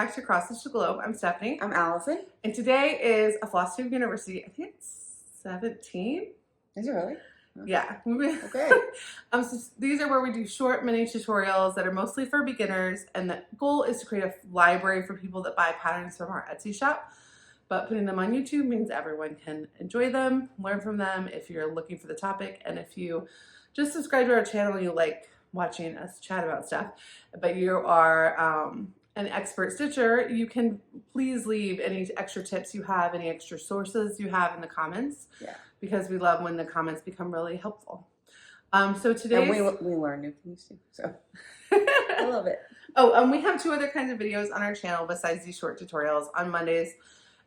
back to Cross-Stitch the Globe. I'm Stephanie. I'm Allison. And today is a Flosstube University. I think it's 17. Is it really? Yeah. Okay. So these are where we do short mini tutorials that are mostly for beginners, and the goal is to create a library for people that buy patterns from our Etsy shop. But putting them on YouTube means everyone can enjoy them, learn from them if you're looking for the topic, and if you just subscribe to our channel, you like watching us chat about stuff, but you are an expert stitcher, you can please leave any extra tips you have, any extra sources you have in the comments. Yeah. Because we love when the comments become really helpful. So today we learn new things too. So I love it. Oh, and we have 2 other kinds of videos on our channel besides these short tutorials. On Mondays,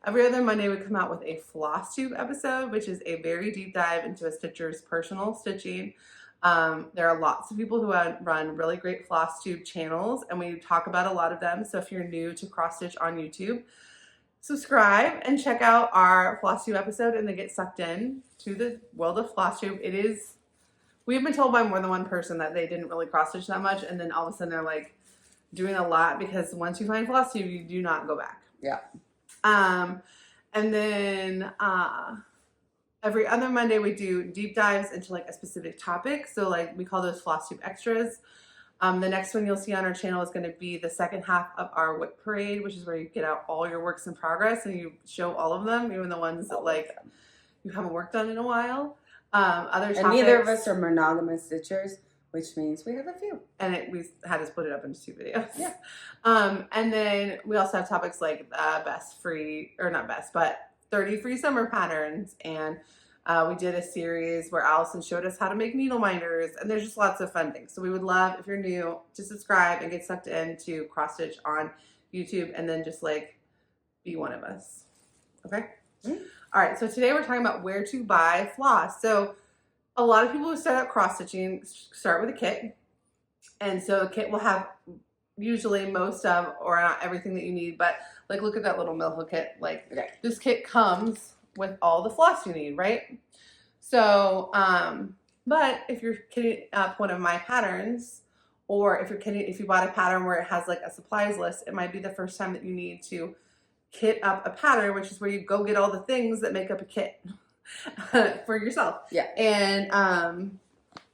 every other Monday we come out with a Flosstube episode, which is a very deep dive into a stitcher's personal stitching. There are lots of people who run really great Flosstube channels, and we talk about a lot of them. So if you're new to cross stitch on YouTube, subscribe and check out our Flosstube episode and then get sucked in to the world of Flosstube. We've been told by more than one person that they didn't really cross stitch that much, and then all of a sudden they're like doing a lot, because once you find Flosstube, you do not go back. Yeah. And then every other Monday we do deep dives into like a specific topic. So like we call those Flosstube extras. The next one you'll see on our channel is going to be the second half of our WIP parade, which is where you get out all your works in progress and you show all of them, even the ones that like you haven't worked on in a while. Other topics, and neither of us are monogamous stitchers, which means we have a few. And we had to split it up into 2 videos. Yeah. And then we also have topics like not best, but 30 free summer patterns. And we did a series where Allison showed us how to make needle minders. And there's just lots of fun things. So we would love, if you're new, to subscribe and get sucked into cross stitch on YouTube, and then just like be one of us. Okay? Mm-hmm. All right. So today we're talking about where to buy floss. So a lot of people who start out cross stitching start with a kit. And so a kit will have usually most of, or not everything that you need, but like look at that little Mill Hill kit. Like this kit comes with all the floss you need, right? So, but if you're kitting up one of my patterns, or if you bought a pattern where it has like a supplies list, it might be the first time that you need to kit up a pattern, which is where you go get all the things that make up a kit for yourself. Yeah. And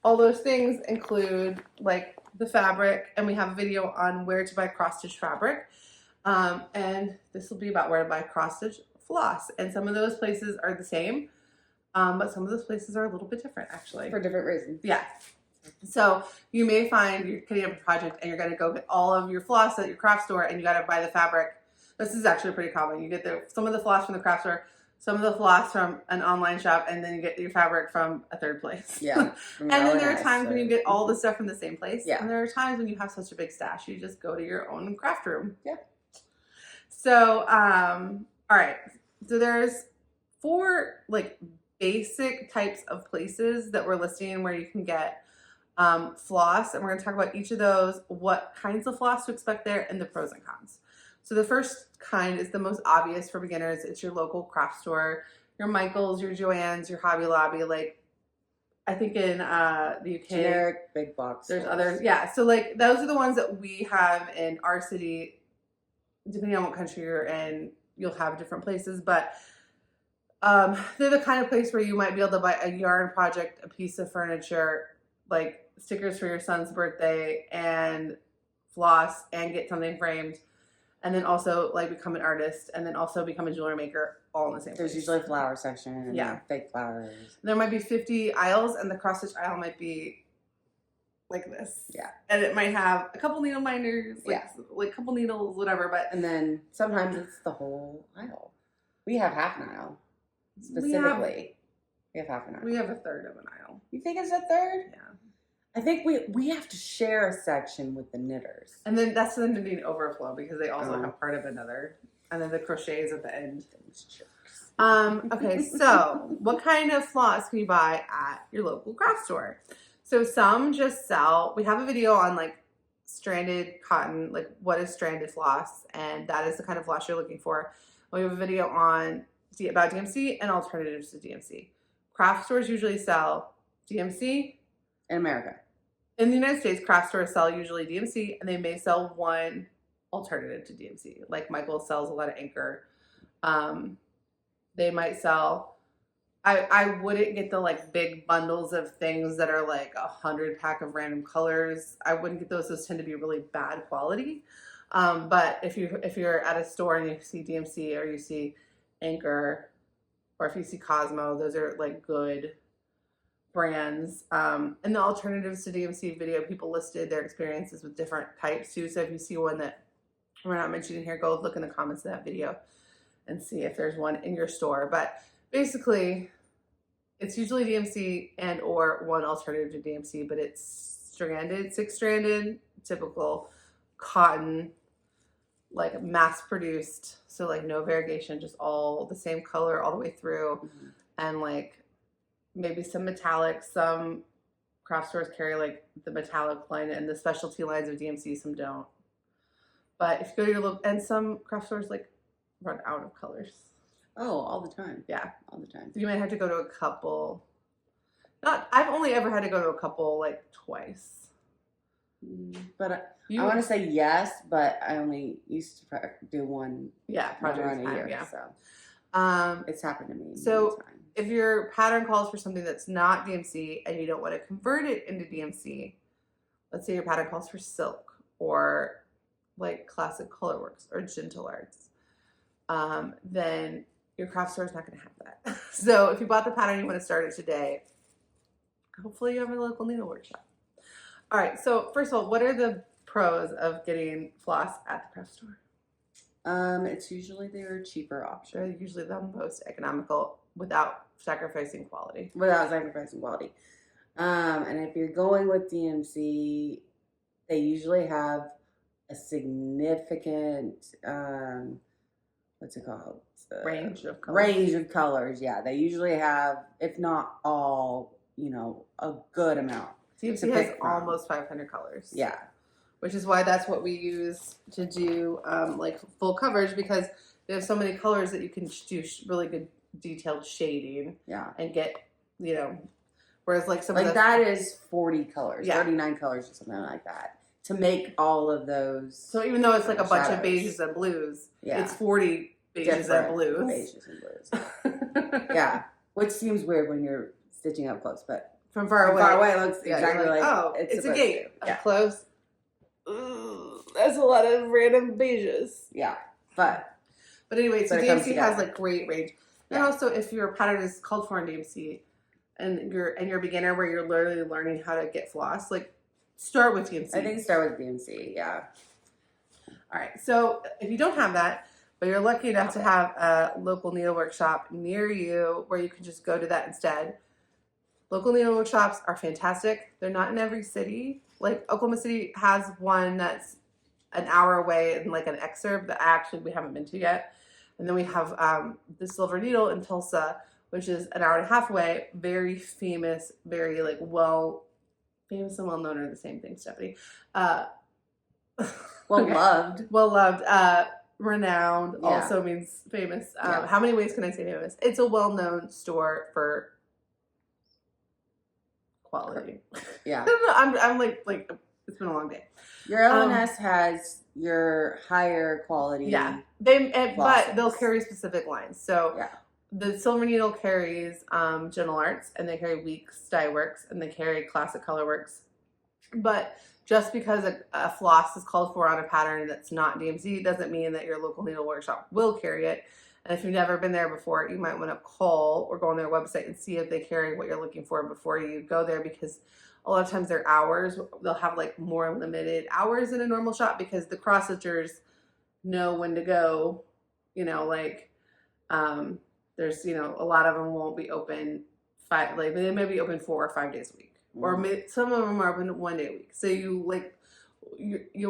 all those things include like the fabric, and we have a video on where to buy cross stitch fabric. And this will be about where to buy cross stitch floss. And some of those places are the same, but some of those places are a little bit different actually. For different reasons. Yeah. So you may find you're kitting up a project and you're going to go get all of your floss at your craft store, and you got to buy the fabric. This is actually pretty common. You get some of the floss from the craft store, some of the floss from an online shop, and then you get your fabric from a third place. Yeah. And then there are times when you get all the stuff from the same place. Yeah. And there are times when you have such a big stash, you just go to your own craft room. Yeah. So, all right. So there's 4 like basic types of places that we're listing where you can get floss, and we're going to talk about each of those, what kinds of floss to expect there, and the pros and cons. So the first kind is the most obvious for beginners. It's your local craft store, your Michaels, your Joann's, your Hobby Lobby. Like I think in the UK, generic big box. There's others. Yeah. So like those are the ones that we have in our city. Depending on what country you're in, you'll have different places, but they're the kind of place where you might be able to buy a yarn project, a piece of furniture, like stickers for your son's birthday, and floss, and get something framed. And then also like become an artist, and then also become a jewelry maker, all in the same place. There's usually a flower section and yeah, fake flowers. There might be 50 aisles, and the cross stitch aisle might be like this. Yeah. And it might have a couple needle minders, like a couple needles, whatever. But and then sometimes it's the whole aisle. We have half an aisle. Specifically. We have half an aisle. We have a third of an aisle. You think it's a third? Yeah. I think we have to share a section with the knitters. And then that's the knitting overflow, because they also have part of another. And then the crochets at the end. Okay, so what kind of floss can you buy at your local craft store? So some just sell, we have a video on like stranded cotton, like what is stranded floss, and that is the kind of floss you're looking for. We have a video on about DMC and alternatives to DMC. Craft stores usually sell DMC. In America. In the United States, craft stores sell usually DMC, and they may sell one alternative to DMC. Like Michael sells a lot of Anchor. They might sell. I wouldn't get the like big bundles of things that are like 100 pack of random colors. I wouldn't get those. Those tend to be really bad quality. But if you're at a store and you see DMC or you see Anchor, or if you see Cosmo, those are like good brands. And the alternatives to DMC video, people listed their experiences with different types too. So if you see one that we're not mentioning here, go look in the comments of that video and see if there's one in your store. But basically, it's usually DMC and or one alternative to DMC, but it's stranded, 6-stranded, typical cotton, like mass produced. So like no variegation, just all the same color all the way through. Mm-hmm. And like maybe some metallic. Some craft stores carry like the metallic line, and the specialty lines of DMC, some don't. But if you go to your local, and some craft stores like run out of colors. Oh, all the time. Yeah, all the time. So you might have to go to a couple. I've only ever had to go to a couple like twice. But I want to say yes, but I only used to do one. Yeah, project a year. Yeah. So it's happened to me. So if your pattern calls for something that's not DMC and you don't want to convert it into DMC, let's say your pattern calls for silk or like classic colorworks or gentle arts, then your craft store is not going to have that. So if you bought the pattern, you want to start it today, hopefully you have a local needlework shop. All right, so first of all, what are the pros of getting floss at the craft store? It's usually their cheaper option. They're usually the most economical without sacrificing quality. And if you're going with DMC, they usually have a significant, what's it called? Range of colors. Range of colors, yeah. They usually have, if not all, a good amount. DMC has almost 500 colors. Yeah. Which is why that's what we use to do like full coverage, because they have so many colors that you can do really good detailed shading. Yeah. And get, whereas like some of that is 40 colors, 39 colors or something like that to make all of those. So even though it's like a bunch of beiges and blues, it's 40 beiges and blues. Beiges and blues. Yeah. Which seems weird when you're stitching up close, but from far away it looks exactly like oh, it's a gate. Up close. That's a lot of random beiges. Yeah. But anyway, so DMC has like great range. And also if your pattern is called for in DMC and you're a beginner where you're literally learning how to get floss, like start with DMC. I think start with DMC, yeah. All right. So if you don't have that, but you're lucky enough to have a local needlework shop near you where you can just go to that instead. Local needlework shops are fantastic. They're not in every city. Like Oklahoma City has one that's an hour away in like an exurb that we haven't been to yet. And then we have the Silver Needle in Tulsa, which is an hour and a half away. Very famous, very like famous and well known are the same thing, Stephanie. Loved. Well loved. Renowned also means famous. How many ways can I say famous? It's a well known store for quality. Yeah. I'm like it's been a long day. Your LNS has your higher quality. Yeah. But they'll carry specific lines. So the Silver Needle carries Gentle Arts, and they carry Weeks Dye Works, and they carry Classic Colorworks. But just because a floss is called for on a pattern that's not DMC doesn't mean that your local needlework shop will carry it. And if you've never been there before, you might want to call or go on their website and see if they carry what you're looking for before you go there, because a lot of times their hours, they'll have like more limited hours in a normal shop because the cross stitchers know when to go. There's, a lot of them won't be open they may be open 4 or 5 days a week. Or some of them are open 1 day a week. So you'll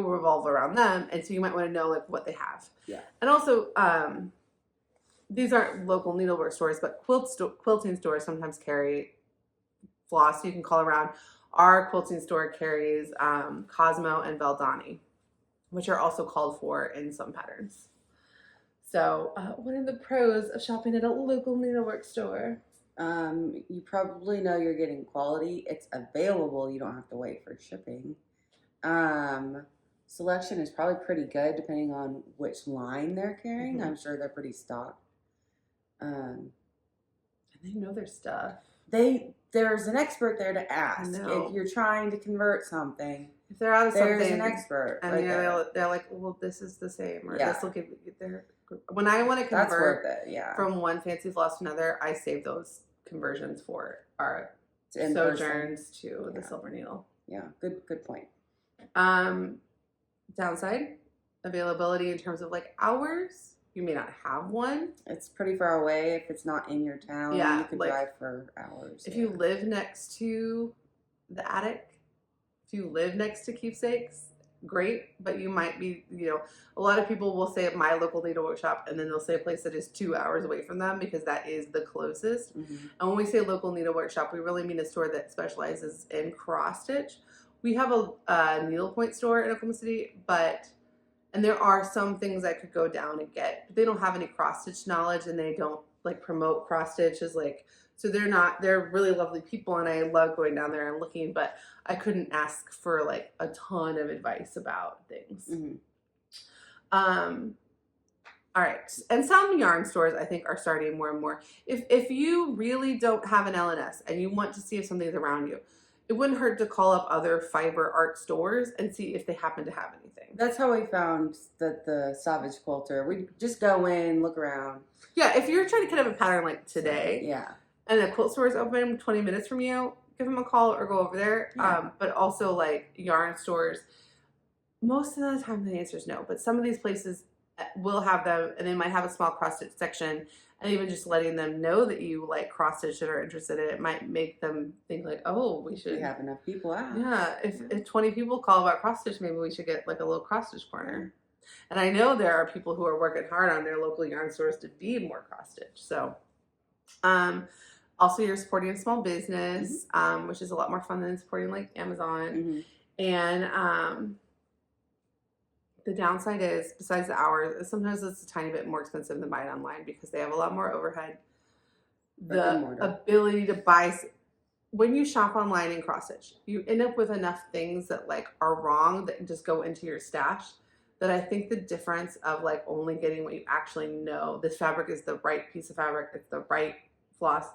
revolve around them. And so you might want to know like what they have. Yeah. And also, these aren't local needlework stores, but quilting stores sometimes carry floss. So you can call around. Our quilting store carries Cosmo and Valdani, which are also called for in some patterns. So what are the pros of shopping at a local needlework store? You probably know you're getting quality. It's available. You don't have to wait for shipping. selection is probably pretty good depending on which line they're carrying. Mhm. I'm sure they're pretty stocked. And they know their stuff. There's an expert there to ask know. if you're trying to convert something. If they're out of There's something, an expert and right there. they're like, well, this is the same, or Yeah. this will give you their. When I want to That's convert worth it. Yeah. from one fancy floss to another, I save those conversions for our In sojourns to the Yeah. silver needle. Yeah. Good point. Downside, availability in terms of like hours. You may not have one. It's pretty far away if it's not in your town. Yeah, You could like, drive for hours. If you live next to the attic, if you live next to keepsakes, great. But you might be, a lot of people will say my local needlework shop, and then they'll say a place that is 2 hours away from them because that is the closest. Mm-hmm. And when we say local needlework shop, we really mean a store that specializes in cross-stitch. We have a needlepoint store in Oklahoma City, and there are some things I could go down and get. But they don't have any cross-stitch knowledge, and they don't like promote cross-stitch as like, so they're really lovely people, and I love going down there and looking, but I couldn't ask for like a ton of advice about things. Mm-hmm. All right. And some yarn stores I think are starting more and more. If you really don't have an LNS and you want to see if something's around you, it wouldn't hurt to call up other fiber art stores and see if they happen to have anything. That's how we found the Savage Quilter. We just go in, look around. Yeah, if you're trying to cut up a pattern like today, Yeah. and the quilt store is open 20 minutes from you, give them a call or go over there. Yeah. But also like yarn stores, most of the time the answer is no. But some of these places will have them, and they might have a small cross stitch section. And even just letting them know that you like cross stitch and are interested in it might make them think like, oh, we should. We have enough people out. Yeah, if 20 people call about cross stitch, maybe we should get like a little cross stitch corner. And I know there are people who are working hard on their local yarn stores to be more cross stitch. So, also you're supporting a small business, which is a lot more fun than supporting like Amazon. Mm-hmm. And the downside is, besides the hours, sometimes it's a tiny bit more expensive than buying online because they have a lot more overhead. The ability to buy, when you shop online in cross stitch, you end up with enough things that like are wrong that just go into your stash. That I think the difference of like only getting what you actually know, this fabric is the right piece of fabric, it's the right floss.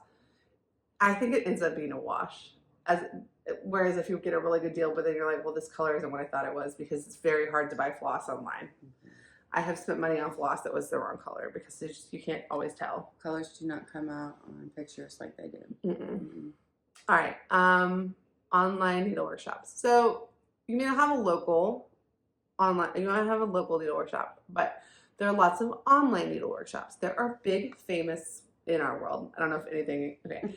I think it ends up being a wash. Whereas if you get a really good deal, but then you're like, well, this color isn't what I thought it was, because it's very hard to buy floss online. Mm-hmm. I have spent money on floss that was the wrong color because you can't always tell. Colors do not come out on pictures like they do. Mm-mm. All right. Online needlework shops. So you may not have a local online. You might have a local needlework shop, but there are lots of online needlework shops. There are big, famous in our world. I don't know if anything. Okay.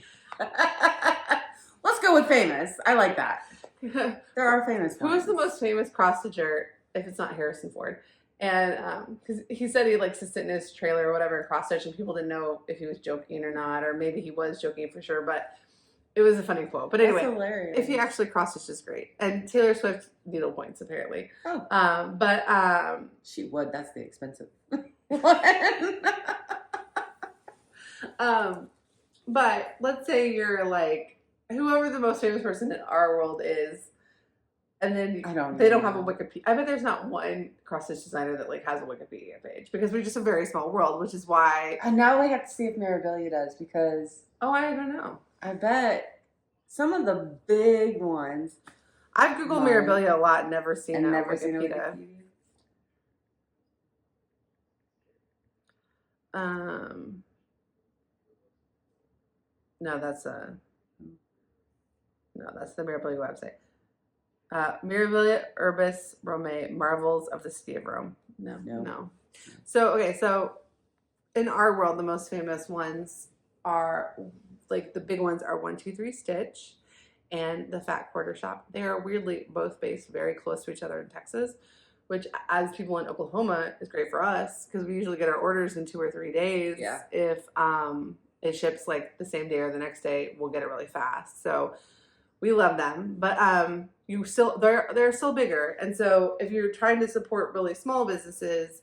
Let's go with famous. I like that. There are famous ones. Who is the most famous cross stitcher if it's not Harrison Ford? And because he said he likes to sit in his trailer or whatever and cross stitch, and people didn't know if he was joking or not, or maybe he was joking for sure, but it was a funny quote. But anyway, that's hilarious. If he actually cross stitches, great. And Taylor Swift needle points apparently. Oh, but she would. That's the expensive one. But let's say you're like whoever the most famous person in our world is, and then they don't have a Wikipedia. I bet there's not one cross stitch designer that like has a Wikipedia page because we're just a very small world, which is why. And now we have to see if Mirabilia does, because I don't know. I bet some of the big ones. I've Googled Mirabilia a lot, never seen a Wikipedia. No, that's the Mirabilia website. Mirabilia Urbis Rome, Marvels of the City of Rome. No. So in our world, the most famous ones are like the big ones are 123 Stitch and the Fat Quarter Shop. They are weirdly both based very close to each other in Texas, which as people in Oklahoma is great for us because we usually get our orders in 2 or 3 days. Yeah. If it ships like the same day or the next day, we'll get it really fast. So we love them, but they're still bigger. And so if you're trying to support really small businesses,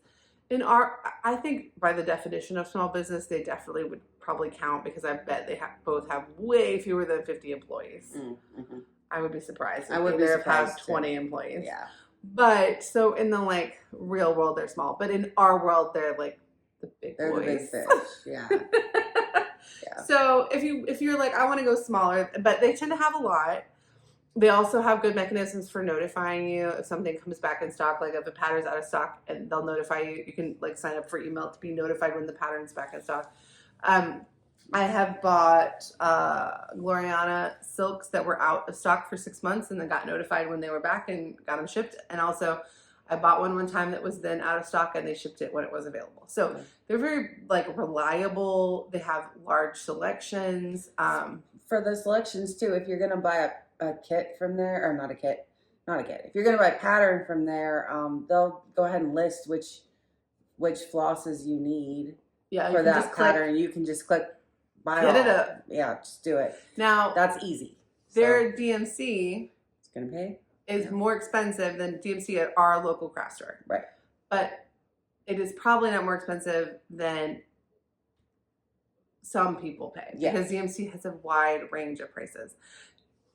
I think by the definition of small business, they definitely would probably count because I bet they both have way fewer than 50 employees. Mm-hmm. I would be surprised. I would be surprised have 20 employees. Yeah. But so in the like real world, they're small. But in our world, they're like the big They're boys. the big fish. Yeah. Yeah. So if you're like, I want to go smaller, but they tend to have a lot. They also have good mechanisms for notifying you if something comes back in stock, like if a pattern's out of stock, and they'll notify you. You can like sign up for email to be notified when the pattern's back in stock. I have bought Gloriana silks that were out of stock for 6 months and then got notified when they were back and got them shipped. And also I bought one time that was then out of stock and they shipped it when it was available. So they're very like reliable. They have large selections. For the selections too, if you're gonna buy a kit from there, or not a kit, if you're gonna buy a pattern from there, they'll go ahead and list which flosses you need for that pattern. You can just click buy get all. it up. Yeah, just do it. Now that's easy. Their DMC it's gonna pay is more expensive than DMC at our local craft store. Right. But it is probably not more expensive than some people pay. Yeah. Because DMC has a wide range of prices.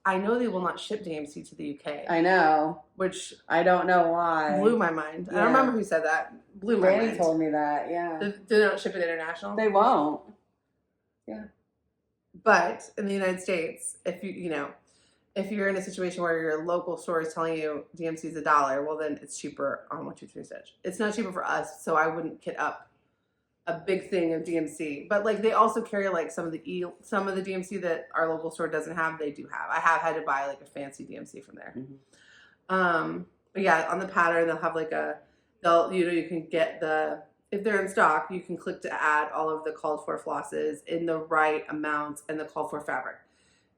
I know they will not ship DMC to the UK. I know. Which I don't know why. Blew my mind. Yeah. I don't remember who said that. Blew my mind. Randy told me that, yeah. They don't ship it international? They won't. Yeah. But in the United States, if if you're in a situation where your local store is telling you DMC is $1, well then it's cheaper on 123 Stitch. It's not cheaper for us, so I wouldn't kit up a big thing of DMC. But like they also carry like some of the DMC that our local store doesn't have. They do have. I have had to buy like a fancy DMC from there. Mm-hmm. But yeah, on the pattern they'll have like you can get if they're in stock, you can click to add all of the called for flosses in the right amounts and the called for fabric.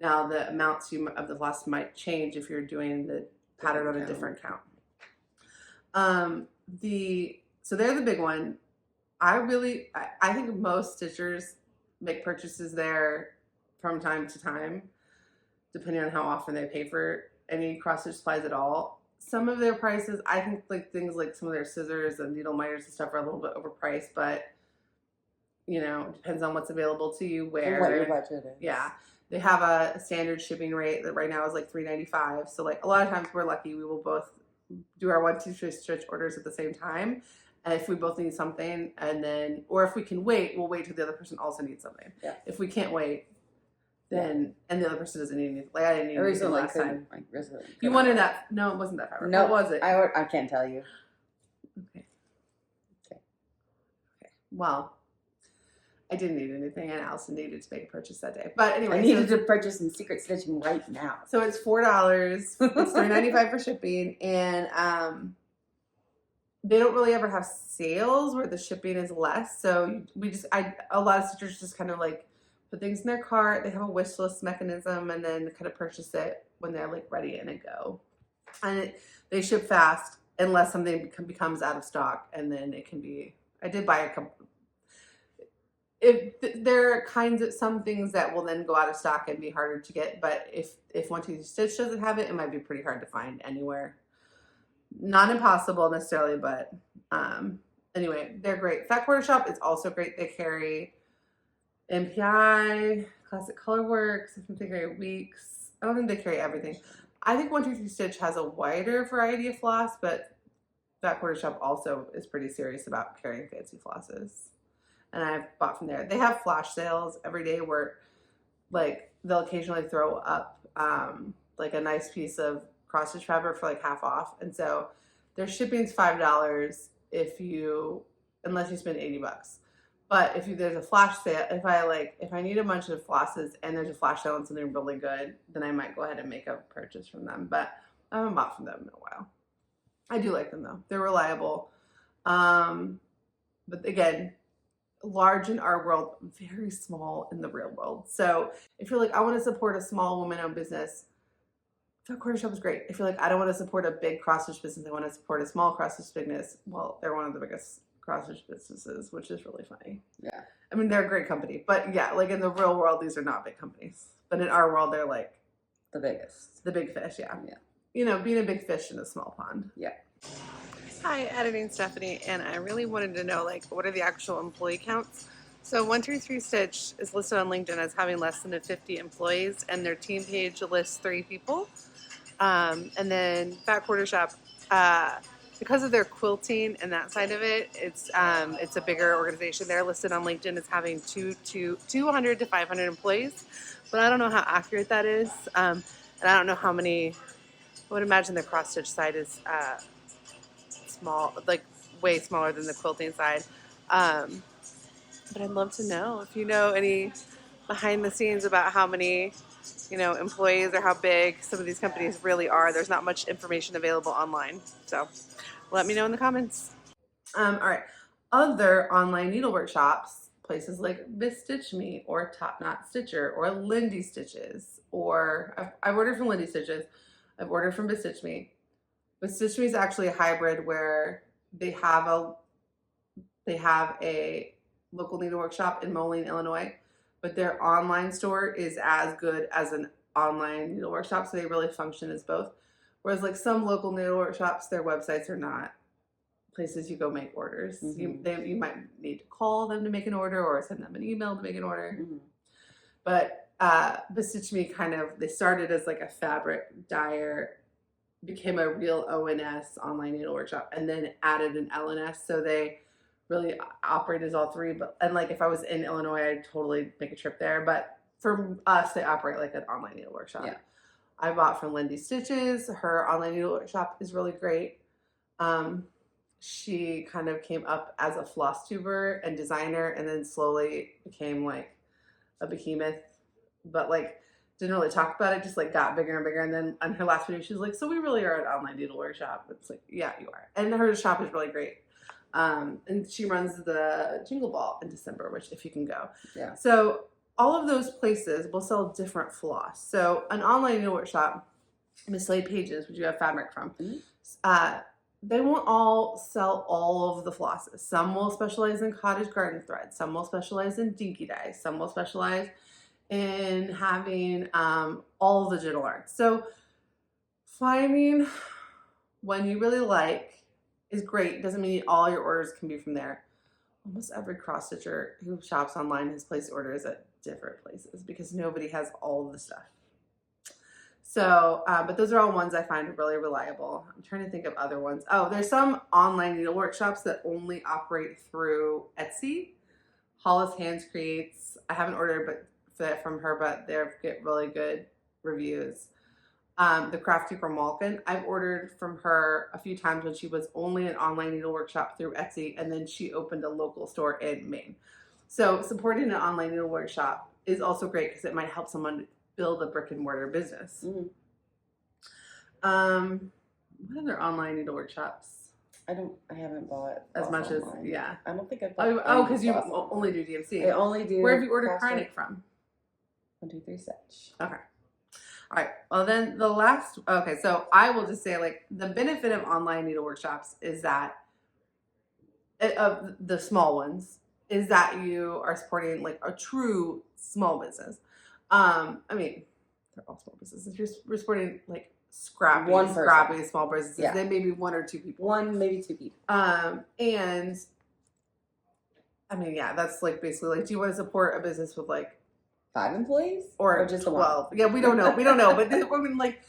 Now the amounts of the floss might change if you're doing the pattern on a different count. So they're the big one. I think most stitchers make purchases there from time to time, depending on how often they pay for any cross stitch supplies at all. Some of their prices, I think like things like some of their scissors and needle miters and stuff are a little bit overpriced, but it depends on what's available to you where. And what your budget is. Yeah. They have a standard shipping rate that right now is like $3.95. So like a lot of times we're lucky we will both do our 123 Stitch orders at the same time. And if we both need something or if we can wait, we'll wait till the other person also needs something. Yeah. If we can't wait, then and the other person doesn't need anything. Like I didn't need anything last time. You wanted that? No, it wasn't that fabric. No, what was it? I can't tell you. Okay. Well, I didn't need anything, and Allison needed to make a purchase that day. But anyway, I needed to purchase some secret stitching right now. So it's $4. It's $3.95 for shipping, and they don't really ever have sales where the shipping is less. So a lot of stitchers just kind of like put things in their cart. They have a wish list mechanism, and then kind of purchase it when they're like ready and a go. And they ship fast unless something becomes out of stock, and then it can be. I did buy a couple. There are some things that will then go out of stock and be harder to get, but if 123 Stitch doesn't have it, it might be pretty hard to find anywhere. Not impossible necessarily, but anyway, they're great. Fat Quarter Shop is also great. They carry MPI, Classic Colorworks. I think they carry Weeks. I don't think they carry everything. I think 123 Stitch has a wider variety of floss, but Fat Quarter Shop also is pretty serious about carrying fancy flosses. And I've bought from there. They have flash sales every day where like they'll occasionally throw up like a nice piece of cross stitch fabric for like half off. And so their shipping's $5 unless you spend $80. But if there's a flash sale, if I need a bunch of flosses and there's a flash sale on something really good, then I might go ahead and make a purchase from them. But I haven't bought from them in a while. I do like them though. They're reliable. But again, large in our world, very small in the real world. So if you're like, I want to support a small woman-owned business, Fat Quarter Shop is great. If you're like, I don't want to support a big cross-stitch business, I want to support a small cross-stitch business, well, they're one of the biggest cross-stitch businesses, which is really funny. Yeah. I mean, they're a great company. But yeah, like in the real world, these are not big companies. But in our world, they're like the biggest. The big fish, yeah. Yeah. Being a big fish in a small pond. Yeah. Hi, Editing Stephanie, and I really wanted to know, like, what are the actual employee counts? So 123 Stitch is listed on LinkedIn as having less than 50 employees, and their team page lists 3 people. And then Fat Quarter Shop because of their quilting and that side of it, it's a bigger organization. They're listed on LinkedIn as having 200 to 500 employees, but I don't know how accurate that is, and I don't know how many. I would imagine the cross stitch side is small, like way smaller than the quilting side. But I'd love to know if you know any behind the scenes about how many, employees or how big some of these companies really are. There's not much information available online, so let me know in the comments. All right, other online needlework shops, places like Stitch Me or Top Knot Stitcher or Lindy Stitches, or I've ordered from Lindy Stitches. I've ordered from Stitch Me. Stitch Me is actually a hybrid where they have a local needlework shop in Moline, Illinois, but their online store is as good as an online needlework shop, so they really function as both. Whereas like some local needlework shops, their websites are not places you go make orders. Mm-hmm. You might need to call them to make an order or send them an email to make an order. Mm-hmm. But Stitch Me they started as like a fabric dyer, became a real ONS online needlework shop, and then added an LNS, so they really operate as all three. And like if I was in Illinois, I'd totally make a trip there. But for us, they operate like an online needlework shop. Yeah. I bought from Lindy Stitches. Her online needlework shop is really great. She kind of came up as a floss tuber and designer, and then slowly became like a behemoth. But like didn't really talk about it, just like got bigger and bigger. And then on her last video, she was like, "So we really are an online needlework shop." It's like, yeah, you are. And her shop is really great. And she runs the Jingle Ball in December, which if you can go. Yeah. So all of those places will sell different floss. So an online needlework shop, Miss Slade Pages, which you have fabric from, they won't all sell all of the flosses. Some will specialize in cottage garden thread. Some will specialize in dinky dye. Some will specialize in having all the digital arts. So finding one you really like is great. Doesn't mean all your orders can be from there. Almost every cross stitcher who shops online has placed orders at different places because nobody has all of the stuff. So, but those are all ones I find really reliable. I'm trying to think of other ones. Oh, there's some online needlework shops that only operate through Etsy. Hollis Hands Creates. I haven't ordered from her, but they get really good reviews. The Crafty from Malkin, I've ordered from her a few times when she was only an online needlework shop through Etsy, and then she opened a local store in Maine. So supporting an online needlework shop is also great because it might help someone build a brick and mortar business. Mm-hmm. What other online needlework shops? I haven't bought as much online. as, yeah. I don't think I've bought. Oh, because you only do DMC. I only do. Where have you ordered Kreinik from? 1, 2, 3 Stitch. Okay. All right. Well, then the last. Okay, so I will just say, like, the benefit of online needlework shops is that, of the small ones, is that you are supporting like a true small business. I mean, they're all small businesses. You're supporting like scrappy small businesses. Yeah. Then maybe 1 or 2 people. 1, maybe 2 people. And I mean, yeah, that's like basically like, do you want to support a business with like 5 employees or just 12? Yeah, we don't know. We don't know. But I mean, like,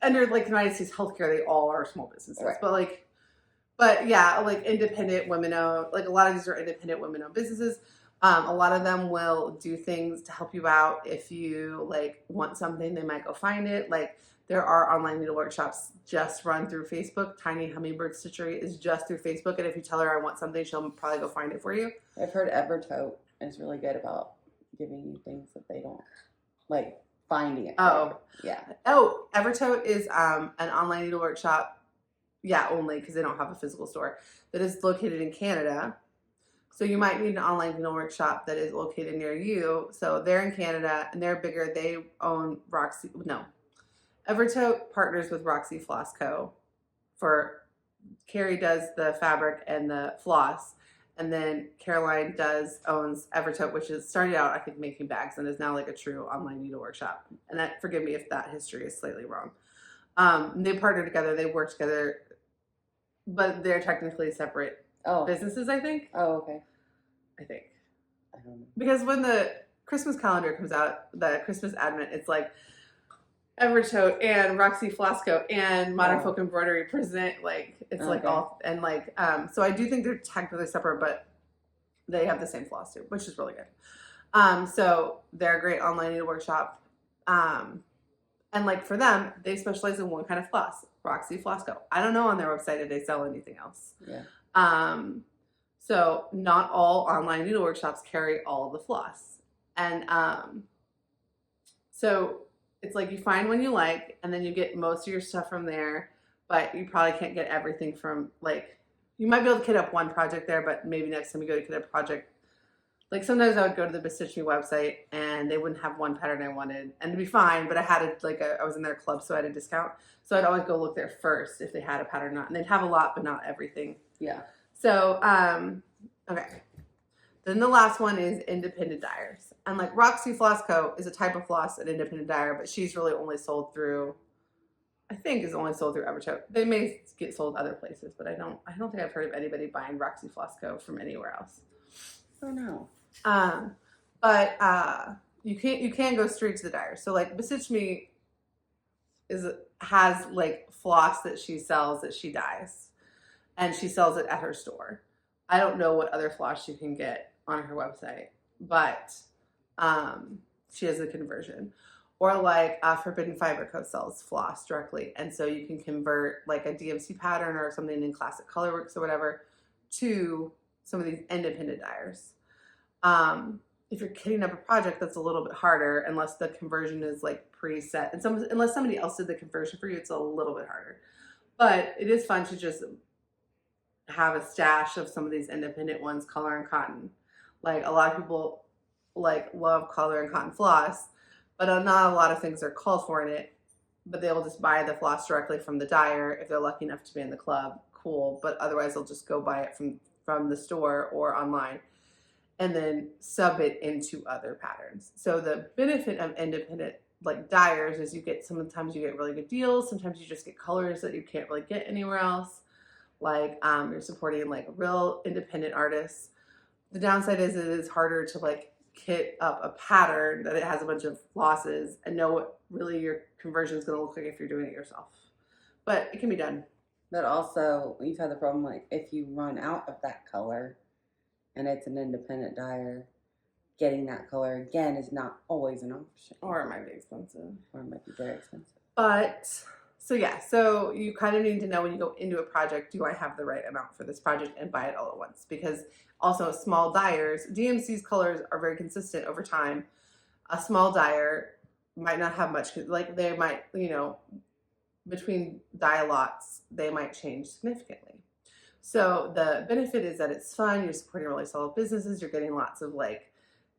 under like United States healthcare, they all are small businesses. Right. But yeah, like independent women-owned, like a lot of these are independent women-owned businesses. A lot of them will do things to help you out. If you like want something, they might go find it. Like there are online needlework shops just run through Facebook. Tiny Hummingbird Stitchery is just through Facebook. And if you tell her I want something, she'll probably go find it for you. I've heard Evertote is really good about giving you things that they don't, like finding it. Oh, yeah. Oh, Evertote is an online needlework shop. Yeah, only because they don't have a physical store, that is located in Canada. So you might need an online needlework shop that is located near you. So they're in Canada and they're bigger. They own Evertote partners with Roxy Floss Co. Carrie does the fabric and the floss, and then Caroline owns Evertote, which is started out I think making bags and is now like a true online needlework shop. And that, forgive me if that history is slightly wrong. They partner together. They work together, but they're technically separate businesses, I think. Oh, okay. I think. I don't know. Because when the Christmas calendar comes out, the Christmas Advent, it's like Evertote and Roxy Flosco and Modern Oh. Folk Embroidery present like it's like Okay. all and like so I do think they're technically separate, but they have the same floss tube, which is really good. So they're a great online needlework shop. And like for them, they specialize in one kind of floss, Roxy Flosco. I don't know on their website if they sell anything else. Yeah. So not all online needlework shops carry all the floss. And so it's like you find one you like and then you get most of your stuff from there, but you probably can't get everything from like you might be able to kit up one project there, but maybe next time you go to kit up a project, like sometimes I would go to the Bestitch Me website and they wouldn't have one pattern I wanted, and to be fine, but I had I was in their club, so I had a discount. So I'd always go look there first if they had a pattern or not, and they'd have a lot, but not everything. Yeah. So okay. Then the last one is independent dyers, and like Roxy Flosco is a type of floss, an independent dyer, but she's really only sold through. I think is only sold through Evertote. They may get sold other places, but I don't think I've heard of anybody buying Roxy Flosco from anywhere else. Oh no. But you can go straight to the dyer. So like Bestitch Me has like floss that she sells that she dyes, and she sells it at her store. I don't know what other floss you can get on her website, but she has a conversion. Or like Forbidden Fiber Co. sells floss directly, and so you can convert like a DMC pattern or something in Classic Colorworks or whatever to some of these independent dyers. If you're kitting up a project, that's a little bit harder unless the conversion is like preset, and unless somebody else did the conversion for you, it's a little bit harder. But it is fun to just have a stash of some of these independent ones, color and cotton. Like a lot of people like love color and cotton floss, but not a lot of things are called for in it. But they will just buy the floss directly from the dyer if they're lucky enough to be in the club. Cool, but otherwise they'll just go buy it from the store or online, and then sub it into other patterns. So the benefit of independent like dyers is sometimes you get really good deals. Sometimes you just get colors that you can't really get anywhere else. Like you're supporting like real independent artists. The downside is it is harder to like kit up a pattern that it has a bunch of flosses and know what really your conversion is going to look like if you're doing it yourself. But it can be done. But also, you've had the problem like if you run out of that color, and it's an independent dyer, getting that color again is not always an option. Or it might be expensive. Or it might be very expensive. But so yeah, so you kind of need to know when you go into a project, do I have the right amount for this project, and buy it all at once? Because also small dyers, DMC's colors are very consistent over time. A small dyer might not have much, like they might, between dye lots, they might change significantly. So the benefit is that it's fun, you're supporting really solid businesses, you're getting lots of like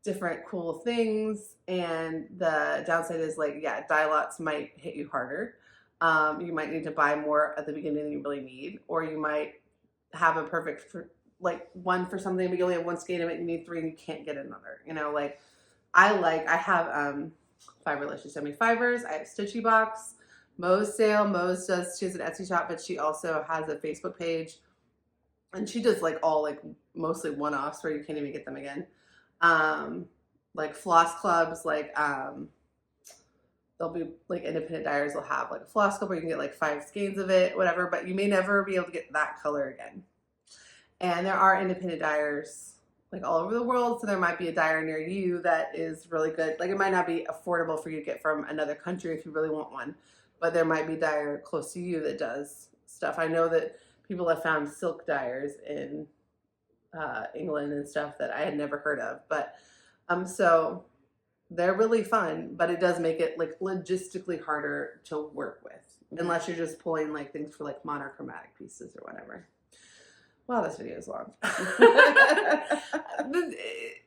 different cool things, and the downside is like, yeah, dye lots might hit you harder. You might need to buy more at the beginning than you really need, or you might have a perfect one for something, but you only have one skein of it, you need 3 and you can't get another. I have Fiberless. She sent me fibers. I have Stitchy Box. Mo's sale. She has an Etsy shop, but she also has a Facebook page, and she does like all like mostly one-offs where you can't even get them again. Like floss clubs, like there'll be like independent dyers will have like a floss club where you can get like 5 skeins of it, whatever, but you may never be able to get that color again. And there are independent dyers like all over the world, so there might be a dyer near you that is really good. Like it might not be affordable for you to get from another country if you really want one, but there might be a dyer close to you that does stuff. I know that people have found silk dyers in England and stuff that I had never heard of, but so they're really fun, but it does make it like logistically harder to work with, unless you're just pulling like things for like monochromatic pieces or whatever. Wow, this video is long.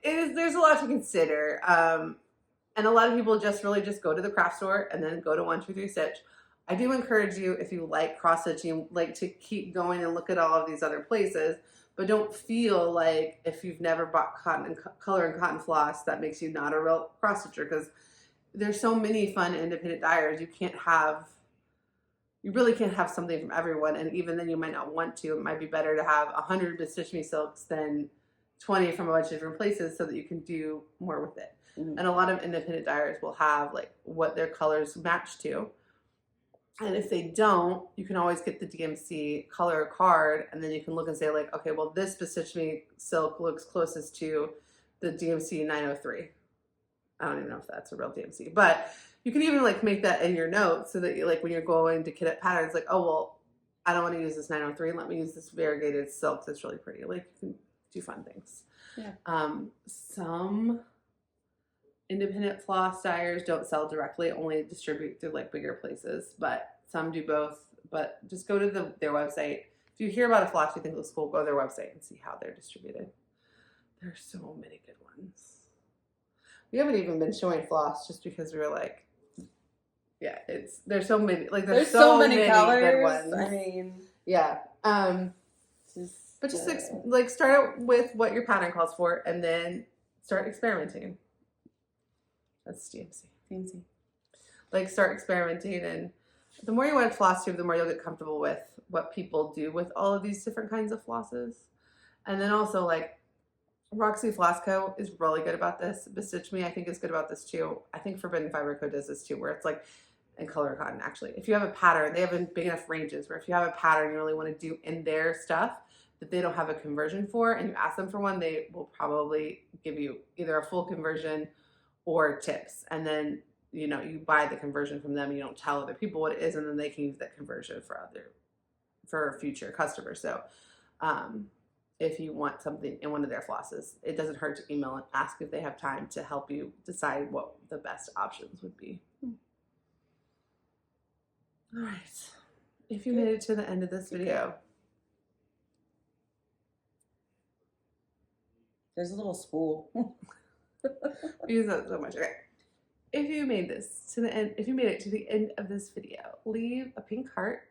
There's a lot to consider, and a lot of people just go to the craft store and then go to 1-2-3 Stitch. I do encourage you, if you like cross stitching, like to keep going and look at all of these other places. But don't feel like if you've never bought color and cotton floss, that makes you not a real cross stitcher, because there's so many fun independent dyers. You really can't have something from everyone, and even then you might not want to. It might be better to have 100 Bestitch Me silks than 20 from a bunch of different places so that you can do more with it. Mhm. And a lot of independent dyers will have like what their colors match to. And if they don't, you can always get the DMC color card, and then you can look and say like, okay, well this Stitch Me silk looks closest to the DMC 903. I don't even know if that's a real DMC, but you can even like make that in your notes so that you like when you're going to kit up patterns, like, oh well, I don't want to use this 903. Let me use this variegated silk that's really pretty. Like you can do fun things. Yeah. Some independent floss dyers don't sell directly, only distribute through like bigger places, but some do both. But just go to their website. If you hear about a floss you think looks cool, go to their website and see how they're distributed. There's so many good ones. We haven't even been showing floss just because we were like, yeah, there's so many, like there's so many colors. good ones. I mean, yeah. But just like start out with what your pattern calls for, and then start experimenting. That's DMC. Like start experimenting, and the more you want floss tube, the more you'll get comfortable with what people do with all of these different kinds of flosses. And then also like Roxy Floss Co. is really good about this. Stitch Me, I think, is good about this too. I think Forbidden Fiber Co. does this too, where it's like, and Color Cotton actually. If you have a pattern, they have big enough ranges where if you have a pattern you really want to do in their stuff that they don't have a conversion for, and you ask them for one, they will probably give you either a full conversion or tips. And then, you know, you buy the conversion from them, you don't tell other people what it is, and then they can use that conversion for future customers. So if you want something in one of their flosses, it doesn't hurt to email and ask if they have time to help you decide what the best options would be. All right. If you made it to the end of this video, there's a little spool. we use that so much. Okay. If you made this to the end, if you made it to the end of this video, leave a pink heart.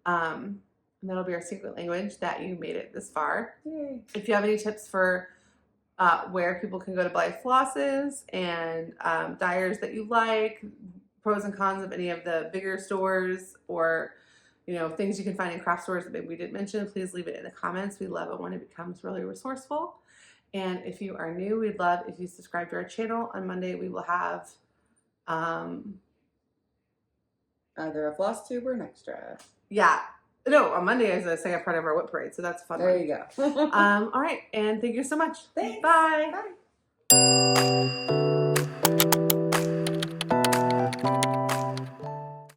And that'll be our secret language that you made it this far. Yay. If you have any tips for where people can go to buy flosses and dyers that you like, pros and cons of any of the bigger stores, or you know, things you can find in craft stores that maybe we didn't mention, please leave it in the comments. We love it when it becomes really resourceful. And if you are new, we'd love if you subscribe to our channel. On Monday we will have either a floss tube or an extra. yeah. No, on Monday is a second part of our whip parade, so that's a fun. There one. you go. All right, and thank you so much. Thanks. Bye. Bye.